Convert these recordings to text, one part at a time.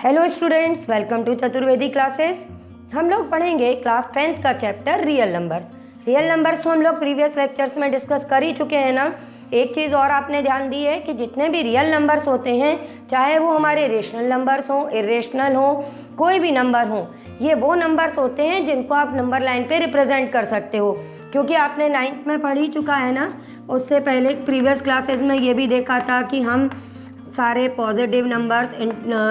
Hello students, welcome to Chaturvedi classes. हम लोग पढ़ेंगे क्लास 10th का chapter real numbers. Real numbers तो हम लोग प्रीवियस लेक्चर्स में डिस्कस कर ही चुके हैं ना। एक चीज़ और आपने ध्यान दी है कि जितने भी रियल नंबर्स होते हैं, चाहे वो हमारे रेशनल नंबर्स हों, इरेशनल हों, कोई भी नंबर हो, ये वो नंबर्स होते हैं जिनको आप नंबर लाइन पे रिप्रेजेंट कर सकते हो। क्योंकि आपने 9th में पढ़ ही चुका है ना, उससे पहले प्रीवियस क्लासेस में ये भी देखा था कि हम सारे पॉजिटिव नंबर्स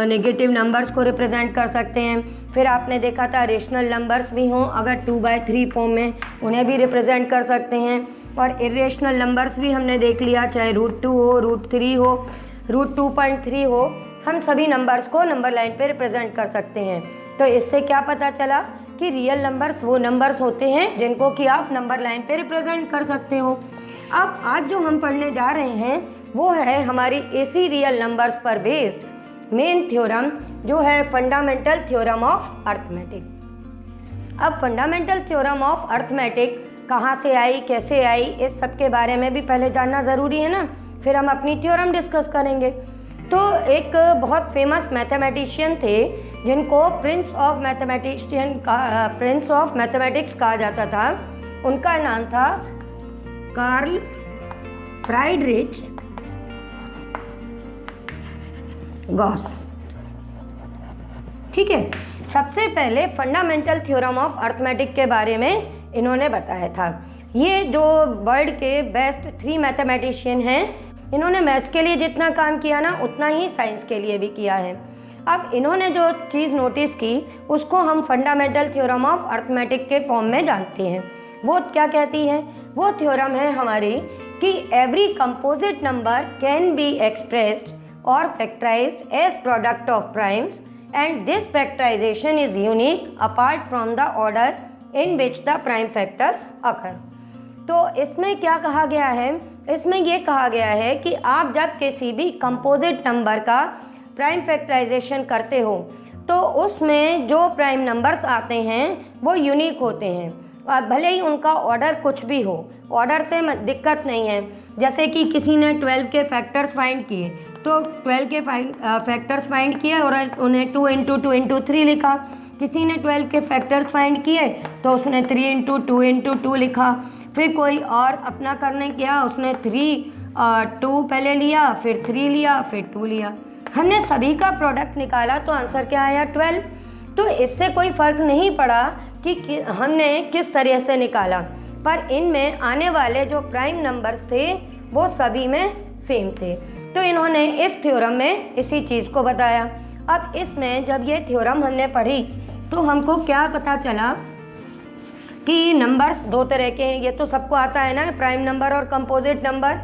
नेगेटिव नंबर्स को रिप्रेजेंट कर सकते हैं। फिर आपने देखा था रेशनल नंबर्स भी हों, अगर 2/3 फॉर्म में, उन्हें भी रिप्रेजेंट कर सकते हैं। और इरेशनल नंबर्स भी हमने देख लिया, चाहे √2 हो, √3 हो, √2.3 हो, हम सभी नंबर्स को नंबर लाइन पे रिप्रेजेंट कर सकते हैं। तो इससे क्या पता चला कि रियल नंबर्स वो नंबर्स होते हैं जिनको कि आप नंबर लाइन पे रिप्रेजेंट कर सकते हो। अब आज जो हम पढ़ने जा रहे हैं वो है हमारी इसी रियल नंबर्स पर बेस्ड मेन थ्योरम, जो है फंडामेंटल थ्योरम ऑफ अर्थमेटिक। अब फंडामेंटल थ्योरम ऑफ अर्थमेटिक कहाँ से आई, कैसे आई, इस सब के बारे में भी पहले जानना ज़रूरी है ना। फिर हम अपनी थ्योरम डिस्कस करेंगे। तो एक बहुत फेमस मैथमेटिशियन थे जिनको प्रिंस ऑफ मैथमेटिक्स कहा जाता था। उनका नाम था कार्ल फ्राइडरिच गॉस। ठीक है, सबसे पहले फंडामेंटल थ्योरम ऑफ अर्थमेटिक के बारे में इन्होंने बताया था। ये जो वर्ल्ड के बेस्ट 3 मैथमेटिशियन हैं, इन्होंने मैथ्स के लिए जितना काम किया ना, उतना ही साइंस के लिए भी किया है। अब इन्होंने जो चीज़ नोटिस की उसको हम फंडामेंटल थ्योरम ऑफ अर्थमेटिक के फॉर्म में जानते हैं। वो क्या कहती है? वो थ्योरम है हमारी कि every composite number can be expressed or factorized as product of primes, and this factorization is unique apart from the order in which the prime factors occur। तो इसमें क्या कहा गया है? इसमें ये कहा गया है कि आप जब किसी भी कंपोजिट नंबर का प्राइम फैक्टराइजेशन करते हो तो उसमें जो प्राइम नंबर्स आते हैं वो यूनिक होते हैं, और भले ही उनका ऑर्डर कुछ भी हो, ऑर्डर से दिक्कत नहीं है। जैसे कि किसी ने 12 के फैक्टर्स फाइंड किए, तो 12 के फैक्टर्स फाइंड किए और उन्हें 2 × 2 × 3 लिखा। किसी ने 12 के फैक्टर्स फाइंड किए तो उसने 3 × 2 × 2 लिखा। फिर कोई और अपना करने किया, उसने 2 पहले लिया, फिर 3 लिया, फिर 2 लिया। हमने सभी का प्रोडक्ट निकाला तो आंसर क्या आया? 12। तो इससे कोई फ़र्क नहीं पड़ा कि हमने किस तरह से निकाला, पर इनमें आने वाले जो प्राइम नंबर्स थे वो सभी में सेम थे। तो इन्होंने इस थ्योरम में इसी चीज़ को बताया। अब इसमें जब ये थ्योरम हमने पढ़ी तो हमको क्या पता चला कि नंबर्स 2 तरह के हैं। ये तो सबको आता है ना, प्राइम नंबर और कंपोजिट नंबर।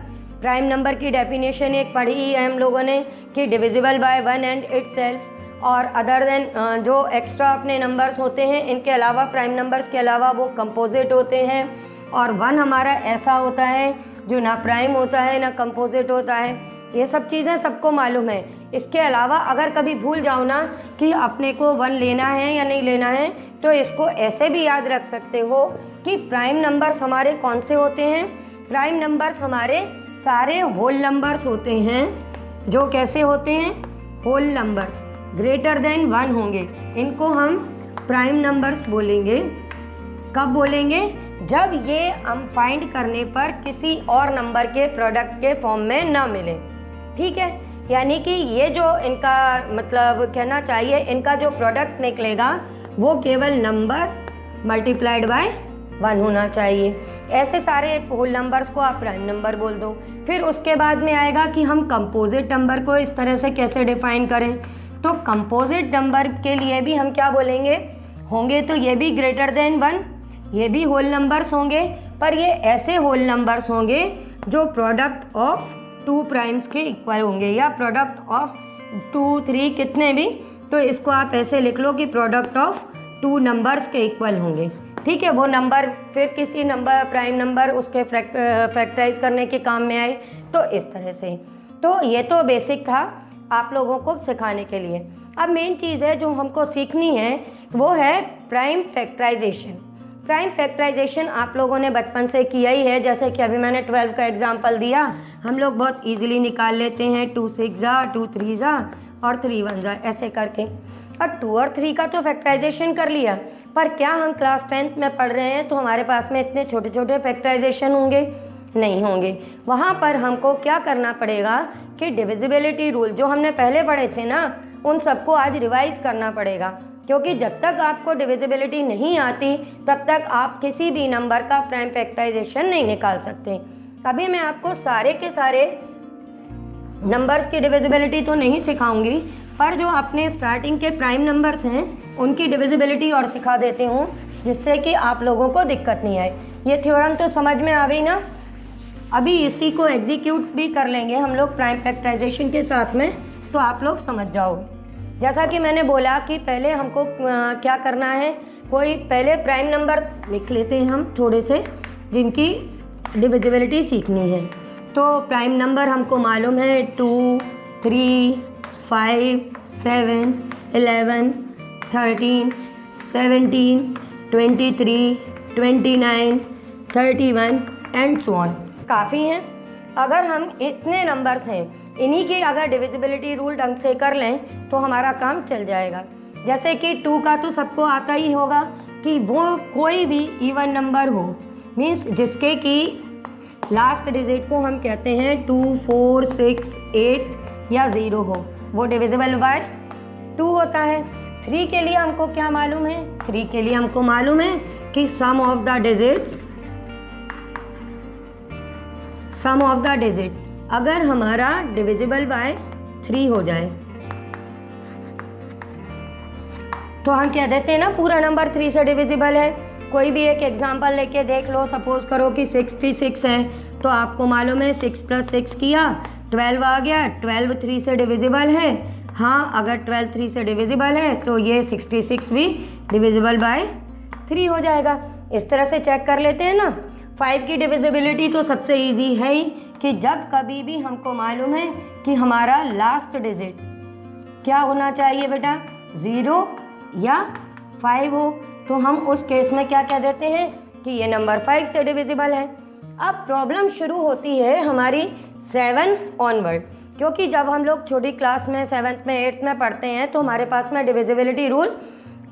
प्राइम नंबर की डेफिनेशन एक पढ़ी ही है हम लोगों ने कि डिविजिबल बाय 1 एंड इटसेल्फ, और अदर देन जो एक्स्ट्रा अपने नंबर्स होते हैं, इनके अलावा प्राइम नंबर्स के अलावा वो कंपोजिट होते हैं। और 1 हमारा ऐसा होता है जो ना प्राइम होता है ना कंपोजिट होता है। ये सब चीज़ें सबको मालूम है। इसके अलावा अगर कभी भूल जाओ ना कि अपने को 1 लेना है या नहीं लेना है, तो इसको ऐसे भी याद रख सकते हो कि प्राइम नंबर्स हमारे कौन से होते हैं? प्राइम नंबर्स हमारे सारे होल नंबर्स होते हैं। जो कैसे होते हैं? होल नंबर्स ग्रेटर देन 1 होंगे, इनको हम प्राइम नंबर्स बोलेंगे। कब बोलेंगे? जब ये हम फाइंड करने पर किसी और नंबर के प्रोडक्ट के फॉर्म में ना मिले। ठीक है, यानी कि ये जो इनका मतलब कहना चाहिए, इनका जो प्रोडक्ट निकलेगा वो केवल नंबर मल्टीप्लाइड बाय 1 होना चाहिए। ऐसे सारे होल नंबर्स को आप प्राइम नंबर बोल दो। फिर उसके बाद में आएगा कि हम कंपोजिट नंबर को इस तरह से कैसे डिफाइन करें। तो कंपोजिट नंबर के लिए भी हम क्या बोलेंगे? होंगे तो ये भी ग्रेटर देन 1, ये भी होल नंबर्स होंगे, पर ये ऐसे होल नंबर्स होंगे जो प्रोडक्ट ऑफ 2 प्राइम्स के इक्वल होंगे, या प्रोडक्ट ऑफ 2, 3 कितने भी। तो इसको आप ऐसे लिख लो कि प्रोडक्ट ऑफ 2 नंबर्स के इक्वल होंगे। ठीक है, वो नंबर फिर किसी नंबर प्राइम नंबर उसके फैक्टराइज करने के काम में आए, तो इस तरह से। तो ये तो बेसिक था आप लोगों को सिखाने के लिए। अब मेन चीज़ है जो हमको सीखनी है वो है प्राइम फैक्टराइजेशन। प्राइम फैक्टराइजेशन आप लोगों ने बचपन से किया ही है। जैसे कि अभी मैंने 12 का एग्जाम्पल दिया, हम लोग बहुत इजीली निकाल लेते हैं। 2 6 2 3 और 3 1 जा, ऐसे करके। और 2 और 3 का तो फैक्टराइजेशन कर लिया, पर क्या हम क्लास 10th में पढ़ रहे हैं तो हमारे पास में इतने छोटे छोटे फैक्टराइजेशन होंगे? नहीं होंगे। वहाँ पर हमको क्या करना पड़ेगा कि डिविजिबिलिटी रूल जो हमने पहले पढ़े थे ना, उन सबको आज रिवाइज करना पड़ेगा, क्योंकि जब तक आपको डिविजिबिलिटी नहीं आती तब तक आप किसी भी नंबर का प्राइम फैक्टराइजेशन नहीं निकाल सकते। अभी मैं आपको सारे के सारे नंबर्स की डिविजिबिलिटी तो नहीं सिखाऊंगी, पर जो अपने स्टार्टिंग के प्राइम नंबर्स हैं उनकी डिविजिबिलिटी और सिखा देती हूँ, जिससे कि आप लोगों को दिक्कत नहीं आए। ये थ्योरम तो समझ में आ गई ना? अभी इसी को एग्जीक्यूट भी कर लेंगे हम लोग प्राइम फैक्टराइजेशन के साथ में, तो आप लोग समझ जाओगे। जैसा कि मैंने बोला कि पहले हमको क्या करना है, कोई पहले प्राइम नंबर लिख लेते हैं हम थोड़े से, जिनकी डिविजिबिलिटी सीखनी है। तो प्राइम नंबर हमको मालूम है 2, 3, 5, 7, 11, 13, 17, 23, 29, 31 एंड सो ऑन। काफ़ी हैं। अगर हम इतने नंबर्स हैं, इन्हीं की अगर डिविजिबिलिटी रूल ढंग से कर लें तो हमारा काम चल जाएगा। जैसे कि 2 का तो सबको आता ही होगा कि वो कोई भी इवन नंबर हो, मीन्स जिसके कि लास्ट डिजिट को हम कहते हैं 2, 4, 6, 8 या 0 हो, वो डिविजिबल बाय 2 होता है। 3 के लिए हमको क्या मालूम है? 3 के लिए हमको मालूम है कि सम ऑफ द डिजिट अगर हमारा डिविजिबल बाय 3 हो जाए तो हम कह देते हैं ना पूरा नंबर 3 से डिविजिबल है। कोई भी एक एग्जांपल लेके देख लो, सपोज करो कि 66 है, तो आपको मालूम है 6 + 6 किया 12 आ गया, 12 3 से डिविजिबल है। हाँ, अगर 12 3 से डिविजिबल है तो ये 66 भी डिविजिबल बाय 3 हो जाएगा। इस तरह से चेक कर लेते हैं ना। 5 की डिविजिबिलिटी तो सबसे इजी है ही कि जब कभी भी हमको मालूम है कि हमारा लास्ट डिजिट क्या होना चाहिए बेटा, 0 या 5 हो, तो हम उस केस में क्या कह देते हैं कि ये नंबर 5 से डिविजिबल है। अब प्रॉब्लम शुरू होती है हमारी 7 ऑनवर्ड, क्योंकि जब हम लोग छोटी क्लास में 7th में 8th में पढ़ते हैं तो हमारे पास में डिविजिबिलिटी रूल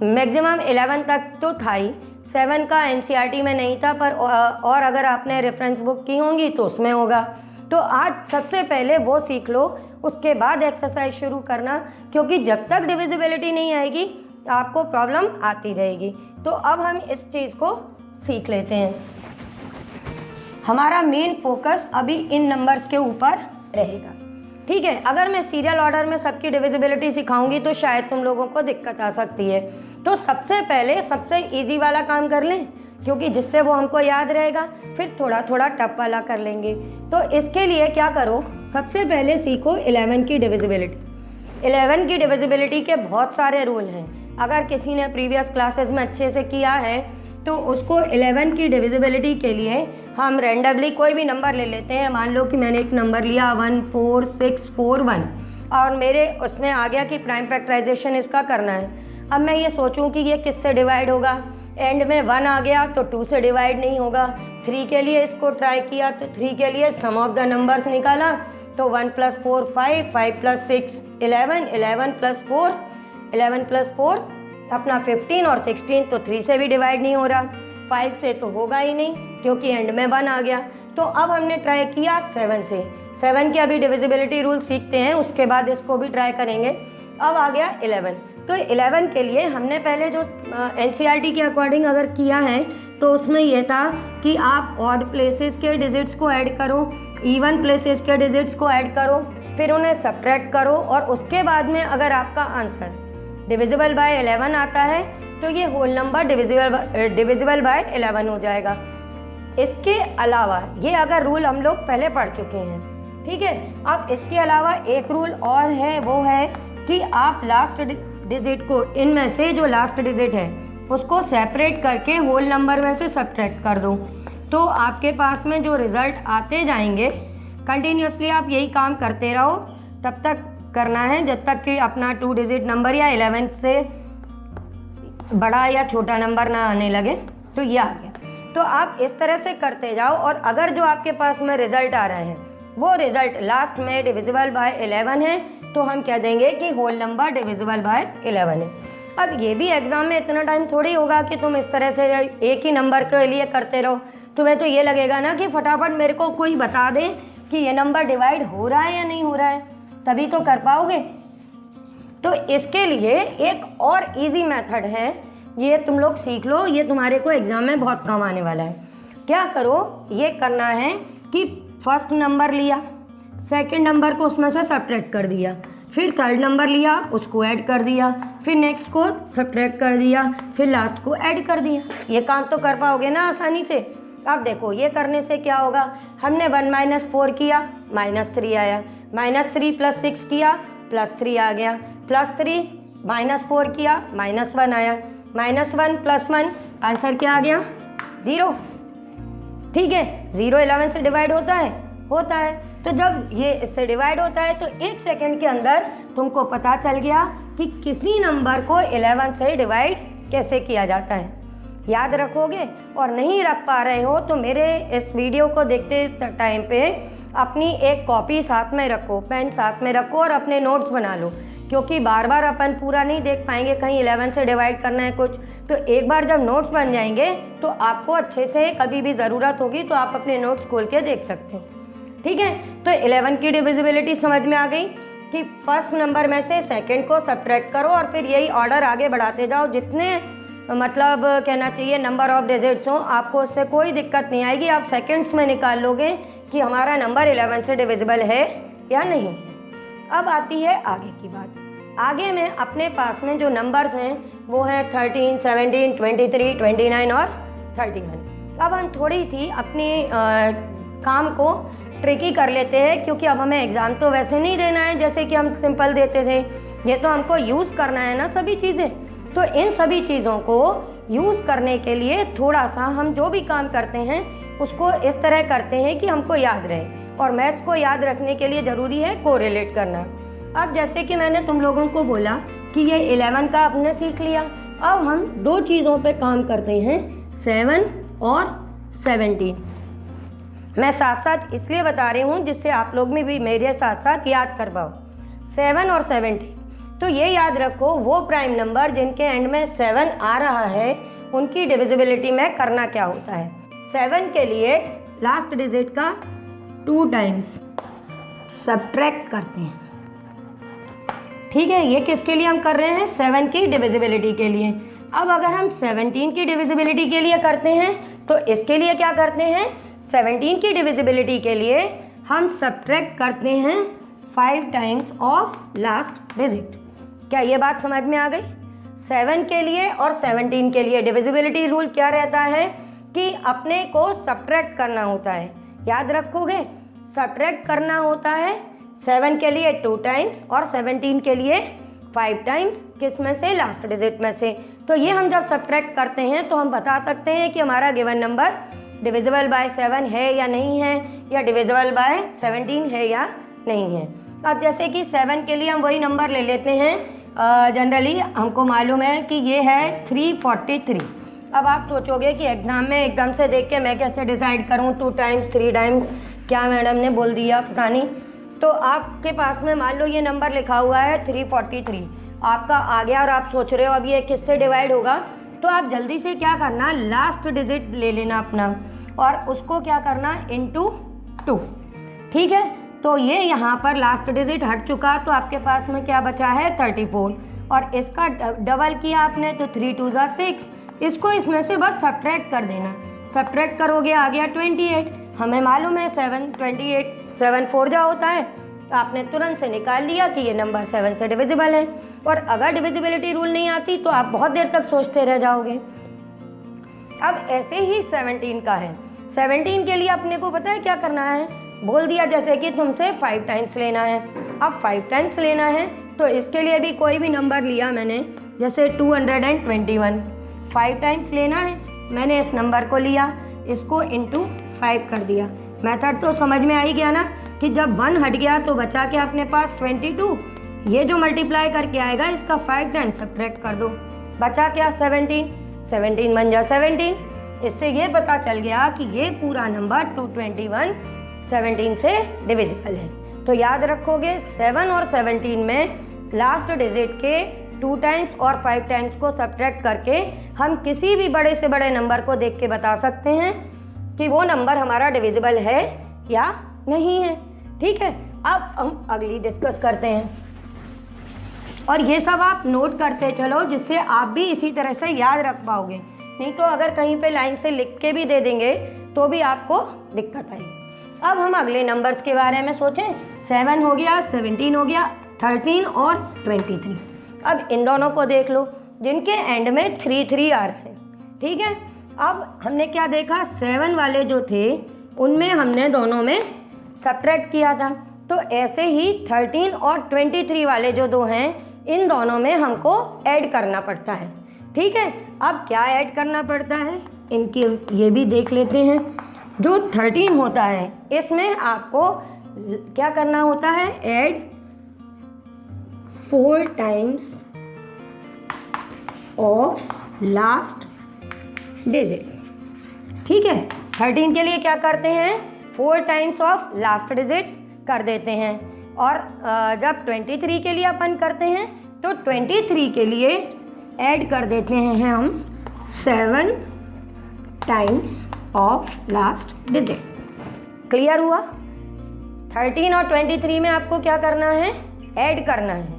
मैक्सिमम 11 तक तो था ही, 7 का NCERT में नहीं था, पर और अगर आपने रेफरेंस बुक की होंगी तो उसमें होगा। तो आज सबसे पहले वो सीख लो, उसके बाद एक्सरसाइज शुरू करना, क्योंकि जब तक डिविजिबिलिटी नहीं आएगी आपको प्रॉब्लम आती रहेगी। तो अब हम इस चीज़ को सीख लेते हैं। हमारा मेन फोकस अभी इन नंबर्स के ऊपर रहेगा, ठीक है। अगर मैं सीरियल ऑर्डर में सबकी डिविजिबिलिटी सिखाऊंगी तो शायद तुम लोगों को दिक्कत आ सकती है। तो सबसे पहले सबसे इजी वाला काम कर लें, क्योंकि जिससे वो हमको याद रहेगा, फिर थोड़ा थोड़ा टफ वाला कर लेंगे। तो इसके लिए क्या करो, सबसे पहले सीखो 11 की डिविजिबिलिटी। 11 की डिविजिबिलिटी के बहुत सारे रूल हैं। अगर किसी ने प्रीवियस क्लासेस में अच्छे से किया है तो उसको 11 की डिविजिबिलिटी के लिए हम रैंडमली कोई भी नंबर ले लेते हैं। मान लो कि मैंने एक नंबर लिया 1 4 6 4 1 और मेरे उसमें आ गया कि प्राइम फैक्टराइजेशन इसका करना है। अब मैं ये सोचूं कि ये किससे डिवाइड होगा, एंड में 1 आ गया तो 2 से डिवाइड नहीं होगा। 3 के लिए इसको ट्राई किया तो 3 के लिए सम ऑफ द नंबर्स निकाला तो 1 + 4 5, 5 + 6 11, 11 + 4 11 + 4 अपना 15 और 16 तो 3 से भी डिवाइड नहीं हो रहा, 5 से तो होगा ही नहीं क्योंकि एंड में 1 आ गया। तो अब हमने ट्राई किया 7 से। 7 की अभी डिविजिबिलिटी रूल सीखते हैं, उसके बाद इसको भी ट्राई करेंगे। अब आ गया 11। तो 11 के लिए हमने पहले जो NCERT के अकॉर्डिंग अगर किया है तो उसमें यह था कि आप ऑड प्लेसेस के डिजिट्स को ऐड करो, इवन प्लेसेस के डिजिट्स को ऐड करो, फिर उन्हें सब्ट्रैक्ट करो और उसके बाद में अगर आपका आंसर डिविजिबल बाय 11 आता है तो ये होल नंबर डिविजिबल बाय 11 हो जाएगा। इसके अलावा ये अगर रूल हम लोग पहले पढ़ चुके हैं, ठीक है। अब इसके अलावा एक रूल और है, वो है कि आप लास्ट डिजिट को, इनमें से जो लास्ट डिजिट है उसको सेपरेट करके होल नंबर में से सब्ट्रैक्ट कर दो, तो आपके पास में जो रिज़ल्ट आते जाएंगे, कंटिन्यूसली आप यही काम करते रहो, तब तक करना है जब तक कि अपना 2 डिजिट नंबर या 11 से बड़ा या छोटा नंबर ना आने लगे। तो ये आ गया। तो आप इस तरह से करते जाओ और अगर जो आपके पास में रिज़ल्ट आ रहे हैं वो रिजल्ट लास्ट में डिविजिबल बाय 11 है, तो हम कह देंगे कि होल नंबर डिविजिबल बाय 11 है। अब ये भी एग्जाम में इतना टाइम थोड़ी होगा कि तुम इस तरह से एक ही नंबर के लिए करते रहो। तुम्हें तो ये लगेगा ना कि फटाफट मेरे को कोई बता दे कि ये नंबर डिवाइड हो रहा है या नहीं हो रहा है, तभी तो कर पाओगे। तो इसके लिए एक और इजी मेथड है, ये तुम लोग सीख लो, ये तुम्हारे को एग्जाम में बहुत काम आने वाला है। क्या करो, ये करना है कि फर्स्ट नंबर लिया, सेकंड नंबर को उसमें से सब्ट्रैक्ट कर दिया, फिर थर्ड नंबर लिया उसको ऐड कर दिया, फिर नेक्स्ट को सब्ट्रैक्ट कर दिया, फिर लास्ट को ऐड कर दिया। ये काम तो कर पाओगे ना आसानी से। अब देखो ये करने से क्या होगा, हमने 1 - 4 किया -3 आया, -3 + 6 किया +3 आ गया, +3 - 4 किया -1 आया, -1 + 1 आंसर क्या आ गया 0। ठीक है, 0 11 से डिवाइड होता है। तो जब ये इससे डिवाइड होता है तो 1 सेकंड के अंदर तुमको पता चल गया कि किसी नंबर को 11 से डिवाइड कैसे किया जाता है। याद रखोगे, और नहीं रख पा रहे हो तो मेरे इस वीडियो को देखते टाइम पे अपनी एक कॉपी साथ में रखो, पेन साथ में रखो और अपने नोट्स बना लो, क्योंकि बार बार अपन पूरा नहीं देख पाएंगे, कहीं 11 से डिवाइड करना है कुछ, तो एक बार जब नोट्स बन जाएंगे तो आपको अच्छे से कभी भी ज़रूरत होगी तो आप अपने नोट्स खोल के देख सकते हैं। ठीक है, तो 11 की डिविजिबिलिटी समझ में आ गई कि फर्स्ट नंबर में से सेकंड को सब्ट्रैक्ट करो और फिर यही ऑर्डर आगे बढ़ाते जाओ, जितने मतलब कहना चाहिए नंबर ऑफ डिजिट्स हो, आपको उससे कोई दिक्कत नहीं आएगी। आप सेकंड्स में निकाल लोगे कि हमारा नंबर 11 से डिविजिबल है या नहीं। अब आती है आगे की बात। आगे में अपने पास में जो नंबर्स हैं वो हैं 13, 17, 23, 29 और 31। अब हम थोड़ी सी अपनी काम को ट्रिकी कर लेते हैं, क्योंकि अब हमें एग्ज़ाम तो वैसे नहीं देना है जैसे कि हम सिंपल देते थे, ये तो हमको यूज़ करना है ना सभी चीज़ें। तो इन सभी चीज़ों को यूज़ करने के लिए थोड़ा सा हम जो भी काम करते हैं उसको इस तरह करते हैं कि हमको याद रहे, और मैथ्स को याद रखने के लिए ज़रूरी है कोरिलेट करना। अब जैसे कि मैंने तुम लोगों को बोला कि ये 11 का आपने सीख लिया, अब हम दो चीज़ों पे काम करते हैं, 7 और 17। मैं साथ साथ इसलिए बता रही हूँ जिससे आप लोग में भी मेरे साथ साथ याद कर पाओ। 7 और 17, तो ये याद रखो वो प्राइम नंबर जिनके एंड में 7 आ रहा है उनकी डिविजिबिलिटी में करना क्या होता है। 7 के लिए लास्ट डिजिट का 2 टाइम्स सब्ट्रैक्ट करते हैं। ठीक है, ये किसके लिए हम कर रहे हैं, 7 की डिविजिबिलिटी के लिए। अब अगर हम 17 की डिविजिबिलिटी के लिए करते हैं तो इसके लिए क्या करते हैं, 17 की डिविजिबिलिटी के लिए हम सब्ट्रैक्ट करते हैं 5 टाइम्स ऑफ लास्ट डिजिट। क्या ये बात समझ में आ गई। 7 के लिए और 17 के लिए डिविजिबिलिटी रूल क्या रहता है कि अपने को सब्ट्रैक्ट करना होता है। याद रखोगे, सब्ट्रैक्ट करना होता है 7 के लिए 2 टाइम्स और 17 के लिए 5 टाइम्स, किस में से, लास्ट डिजिट में से। तो ये हम जब सब्ट्रैक्ट करते हैं तो हम बता सकते हैं कि हमारा गिवन नंबर डिविजिबल बाय 7 है या नहीं है, या डिविजिबल बाय 17 है या नहीं है। अब जैसे कि 7 के लिए हम वही नंबर ले लेते हैं, जनरली हमको मालूम है कि ये है 343। अब आप सोचोगे कि एग्ज़ाम में एकदम से देख के मैं कैसे डिसाइड करूं 2 टाइम्स 3 टाइम्स, क्या मैडम ने बोल दिया पता नहीं। तो आपके पास में मान लो ये नंबर लिखा हुआ है 343, आपका आ गया और आप सोच रहे हो अब ये किससे डिवाइड होगा, तो आप जल्दी से क्या करना, लास्ट डिजिट ले लेना अपना और उसको क्या करना, इनटू 2। ठीक है, तो ये यहाँ पर लास्ट डिजिट हट चुका, तो आपके पास में क्या बचा है 34, और इसका डबल किया आपने तो 3 2 6, इसको इसमें से बस सब्ट्रैक्ट कर देना। सब्ट्रैक्ट करोगे आ गया 28। हमें मालूम है 7 28 7 4 जा होता है, तो आपने तुरंत से निकाल लिया कि ये नंबर 7 से डिविजिबल है। और अगर डिविजिबिलिटी रूल नहीं आती तो आप बहुत देर तक सोचते रह जाओगे। अब ऐसे ही 17 का है। 17 के लिए अपने को पता है क्या करना है, बोल दिया जैसे कि तुमसे 5 टाइम्स लेना है। अब 5 टाइम्स लेना है तो इसके लिए भी कोई भी नंबर लिया मैंने, जैसे 221, 5 टाइम्स लेना है, मैंने इस नंबर को लिया, इसको इंटू 5 कर दिया। मेथड तो समझ में आ ही गया ना कि जब 1 हट गया तो बचा के अपने पास 22, ये जो मल्टीप्लाई करके आएगा इसका 5 टाइम्स सब्ट्रैक्ट कर दो, बचा क्या 17 बन जा 17। इससे ये पता चल गया कि ये पूरा नंबर 221 17 से डिविजिबल है। तो याद रखोगे 7 और 17 में लास्ट डिजिट के 2 टाइम्स और 5 टाइम्स को सब्ट्रैक्ट करके हम किसी भी बड़े से बड़े नंबर को देख के बता सकते हैं कि वो नंबर हमारा डिविजिबल है या नहीं है। ठीक है, अब हम अगली डिस्कस करते हैं और ये सब आप नोट करते चलो, जिससे आप भी इसी तरह से याद रख पाओगे। नहीं तो अगर कहीं पे लाइन से लिख के भी दे देंगे तो भी आपको दिक्कत आएगी। अब हम अगले नंबर्स के बारे में सोचें। 7 हो गया, 17 हो गया, 13 और 23। अब इन दोनों को देख लो जिनके एंड में 3 आ रहा है। ठीक है, अब हमने क्या देखा, 7 वाले जो थे उनमें हमने दोनों में सब्ट्रैक्ट किया था। तो ऐसे ही 13 और 23 वाले जो दो हैं इन दोनों में हमको ऐड करना पड़ता है। ठीक है, अब क्या ऐड करना पड़ता है इनके ये भी देख लेते हैं। जो 13 होता है इसमें आपको क्या करना होता है, add 4 times of last digit. ठीक है, 13 के लिए क्या करते हैं, 4 टाइम्स ऑफ लास्ट डिजिट कर देते हैं। और जब 23 के लिए अपन करते हैं तो 23 के लिए ऐड कर देते हैं हम 7 times of last digit. Clear हुआ? 13 और 23 में आपको क्या करना है, ऐड करना है।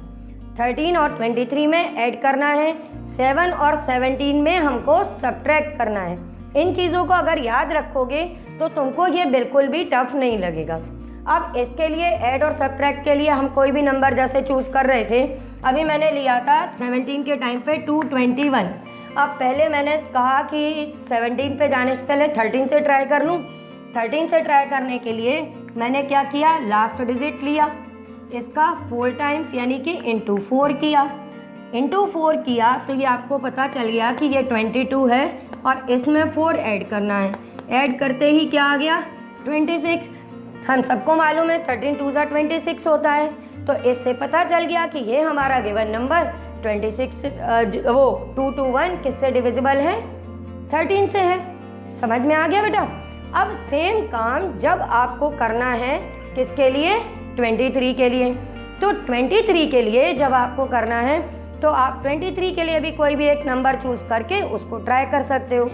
13 और 23 में ऐड करना है, 7 और 17 में हमको सब्ट्रैक्ट करना है। इन चीज़ों को अगर याद रखोगे तो तुमको ये बिल्कुल भी टफ नहीं लगेगा। अब इसके लिए ऐड और सब्ट्रैक्ट के लिए हम कोई भी नंबर जैसे चूज़ कर रहे थे, अभी मैंने लिया था 17 के टाइम पे 221। अब पहले मैंने कहा कि 17 पे जाने से पहले 13 से ट्राई कर लूँ। 13 से ट्राई करने के लिए मैंने क्या किया, लास्ट डिजिट लिया, इसका 4 टाइम्स यानी कि इंटू 4 किया। इंटू 4 किया तो ये आपको पता चल गया कि ये 22 है और इसमें 4 ऐड करना है। ऐड करते ही क्या आ गया, 26। हम सबको मालूम है 13 2 26 होता है। तो इससे पता चल गया कि ये हमारा गिवन नंबर 26 वो 221 किससे डिविजिबल है, 13 से है। समझ में आ गया बेटा? अब सेम काम जब आपको करना है किसके लिए, 23 के लिए। तो 23 के लिए जब आपको करना है तो आप 23 के लिए भी कोई भी एक नंबर चूज करके उसको ट्राई कर सकते हो।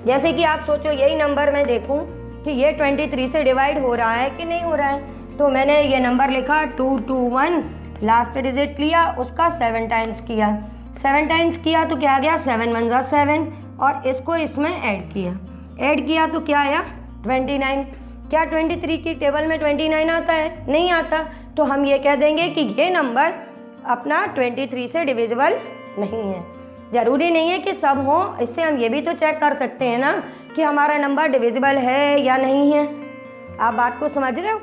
जैसे कि आप सोचो यही नंबर मैं देखूं कि ये 23 से डिवाइड हो रहा है कि नहीं हो रहा है। तो मैंने ये नंबर लिखा 221, लास्ट डिजिट लिया, उसका 7 टाइम्स किया। 7 टाइम्स किया तो क्या आ गया, 7 1 जा 7 और इसको इसमें ऐड किया। ऐड किया तो क्या आया, 29। क्या 23 की टेबल में 29 आता है? नहीं आता। तो हम ये कह देंगे कि ये नंबर अपना 23 से डिविजिबल नहीं है। ज़रूरी नहीं है कि सब हो, इससे हम ये भी तो चेक कर सकते हैं ना कि हमारा नंबर डिविजिबल है या नहीं है। आप बात को समझ रहे हो?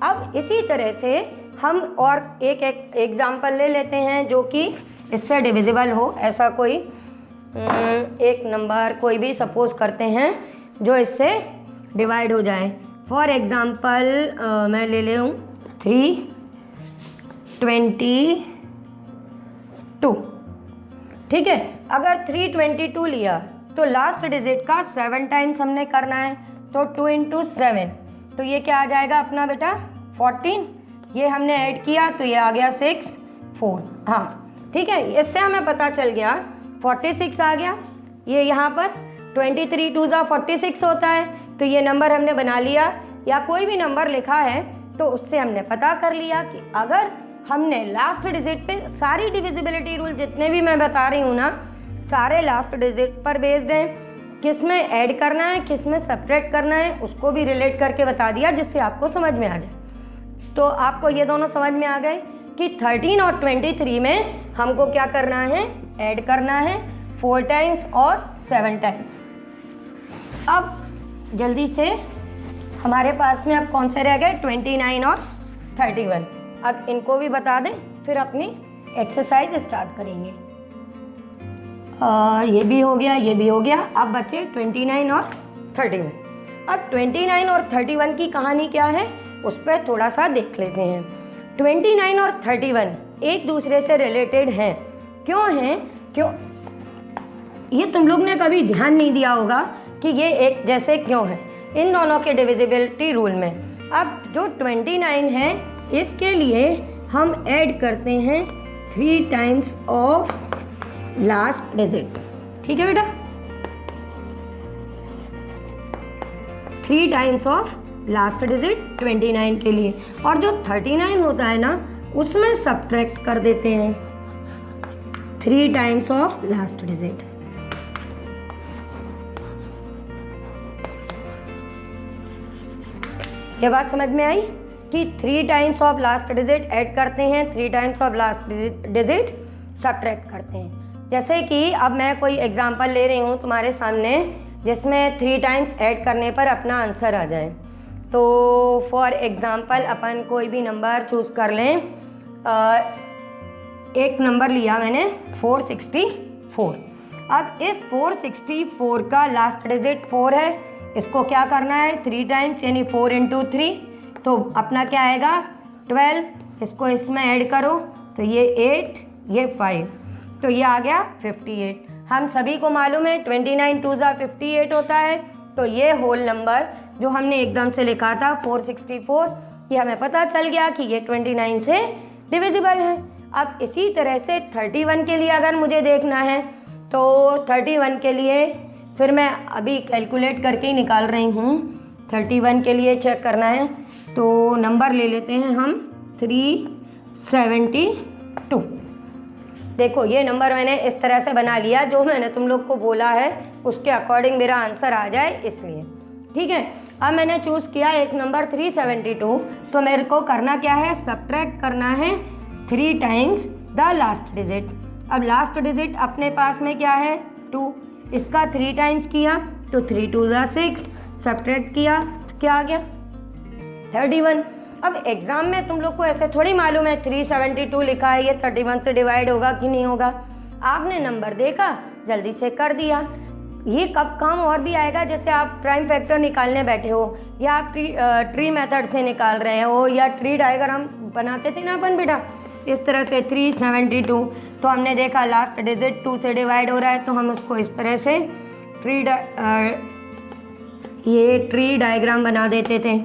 अब इसी तरह से हम और एक एग्जाम्पल ले लेते हैं जो कि इससे डिविजिबल हो। ऐसा कोई एक नंबर कोई भी सपोज करते हैं जो इससे डिवाइड हो जाए। फॉर एग्ज़ाम्पल मैं ले ले हूँ 322। ठीक है, अगर 322 लिया तो लास्ट डिजिट का 7 टाइम्स हमने करना है। तो 2 × 7 तो ये क्या आ जाएगा अपना बेटा 14। ये हमने ऐड किया तो ये आ गया 6 4। हाँ ठीक है, इससे हमें पता चल गया 46 आ गया। ये यहाँ पर 23 2 जा 46 होता है। तो ये नंबर हमने बना लिया, या कोई भी नंबर लिखा है तो उससे हमने पता कर लिया कि अगर हमने लास्ट डिजिट पे सारी डिविजिबिलिटी रूल जितने भी मैं बता रही हूँ ना, सारे लास्ट डिजिट पर बेस्ड हैं। किस में ऐड करना है, किस में सब्ट्रैक्ट करना है, उसको भी रिलेट करके बता दिया जिससे आपको समझ में आ जाए। तो आपको ये दोनों समझ में आ गए कि 13 और 23 में हमको क्या करना है, ऐड करना है 4 टाइम्स और 7 टाइम्स। अब जल्दी से हमारे पास में अब कौन से रह गए, 29 और 31। अब इनको भी बता दें फिर अपनी एक्सरसाइज स्टार्ट करेंगे। ये भी हो गया, ये भी हो गया। अब बचे 29 और 31। अब 29 और 31 की कहानी क्या है उस पर थोड़ा सा देख लेते हैं। 29 और 31 एक दूसरे से रिलेटेड हैं। क्यों हैं? क्यों ये तुम लोग ने कभी ध्यान नहीं दिया होगा कि ये एक जैसे क्यों है, इन दोनों के डिविजिबिलिटी रूल में। अब जो 29 है इसके लिए हम ऐड करते हैं 3 टाइम्स ऑफ लास्ट डिजिट। ठीक है बेटा, 3 टाइम्स ऑफ लास्ट डिजिट 29 के लिए, और जो 39 होता है ना उसमें सब्ट्रैक्ट कर देते हैं 3 टाइम्स ऑफ लास्ट डिजिट। ये बात समझ में आई कि 3 times of last digit add करते हैं, 3 times of last digit subtract करते हैं। जैसे कि अब मैं कोई एग्जांपल ले रही हूँ तुम्हारे सामने जिसमें 3 टाइम्स ऐड करने पर अपना आंसर आ जाए। तो फॉर एग्जांपल अपन कोई भी नंबर चूज़ कर लें। एक नंबर लिया मैंने 464। अब इस 464 का लास्ट डिजिट 4 है, इसको क्या करना है 3 टाइम्स, यानी 4 × 3, तो अपना क्या आएगा 12। इसको इसमें ऐड करो तो ये 8, ये 5, तो ये आ गया 58। हम सभी को मालूम है 29 2 58 होता है। तो ये होल नंबर जो हमने एकदम से लिखा था 464, ये हमें पता चल गया कि ये 29 से डिविजिबल है। अब इसी तरह से 31 के लिए अगर मुझे देखना है तो 31 के लिए फिर मैं अभी कैलकुलेट करके ही निकाल रही हूँ। 31 के लिए चेक करना है तो नंबर ले लेते हैं हम 372। देखो ये नंबर मैंने इस तरह से बना लिया, जो मैंने तुम लोग को बोला है उसके अकॉर्डिंग मेरा आंसर आ जाए इसलिए। ठीक है, अब मैंने चूज़ किया एक नंबर 372, तो मेरे को करना क्या है सब्ट्रैक्ट करना है 3 टाइम्स द लास्ट डिजिट। अब लास्ट डिजिट अपने पास में क्या है 2, इसका 3 टाइम्स किया तो 3 2 6, सब्ट्रैक्ट किया तो क्या आ गया 31। अब एग्ज़ाम में तुम लोग को ऐसे थोड़ी मालूम है 372 लिखा है, ये 31 से डिवाइड होगा कि नहीं होगा। आपने नंबर देखा, जल्दी से कर दिया। ये कब काम और भी आएगा, जैसे आप प्राइम फैक्टर निकालने बैठे हो या आप ट्री मेथड से निकाल रहे हो या ट्री डायग्राम बनाते थे ना अपन बेटा, इस तरह से 372, तो हमने देखा लास्ट डिजिट 2 से डिवाइड हो रहा है, तो हम उसको इस तरह से ट्री डायग्राम बना देते थे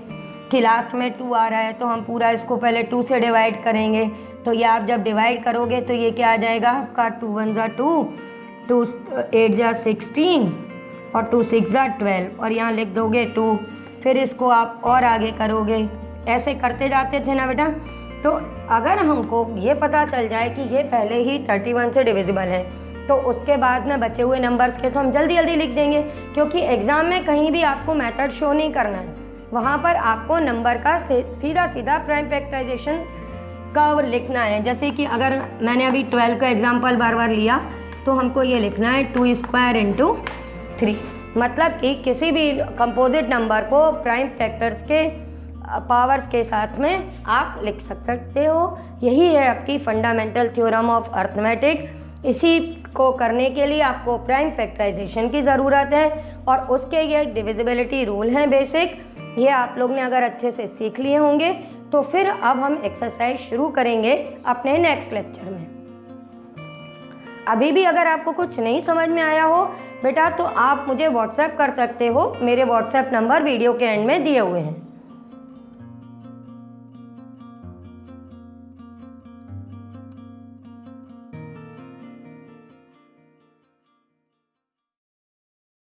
कि लास्ट में 2 आ रहा है तो हम पूरा इसको पहले 2 से डिवाइड करेंगे। तो ये आप जब डिवाइड करोगे तो ये क्या आ जाएगा आपका 2 1 2, 2 8 16 और 2 6 12, और यहाँ लिख दोगे 2। फिर इसको आप और आगे करोगे, ऐसे करते जाते थे ना बेटा। तो अगर हमको ये पता चल जाए कि ये पहले ही 31 से डिविजिबल है तो उसके बाद में बचे हुए नंबर्स के तो हम जल्दी जल्दी लिख देंगे, क्योंकि एग्ज़ाम में कहीं भी आपको मेथड शो नहीं करना है, वहाँ पर आपको नंबर का सीधा सीधा प्राइम फैक्टराइजेशन का लिखना है। जैसे कि अगर मैंने अभी 12 का एग्जांपल बार बार लिया तो हमको ये लिखना है 2² × 3, मतलब कि किसी भी कंपोजिट नंबर को प्राइम फैक्टर्स के पावर्स के साथ में आप लिख सकते हो। यही है आपकी फंडामेंटल थ्योरम ऑफ अर्थमेटिक। इसी को करने के लिए आपको प्राइम फैक्टराइजेशन की ज़रूरत है और उसके ये डिविजिबिलिटी रूल हैं बेसिक। ये आप लोग ने अगर अच्छे से सीख लिए होंगे तो फिर अब हम एक्सरसाइज शुरू करेंगे अपने नेक्स्ट लेक्चर में। अभी भी अगर आपको कुछ नहीं समझ में आया हो बेटा तो आप मुझे व्हाट्सएप कर सकते हो, मेरे व्हाट्सएप नंबर वीडियो के एंड में दिए हुए हैं।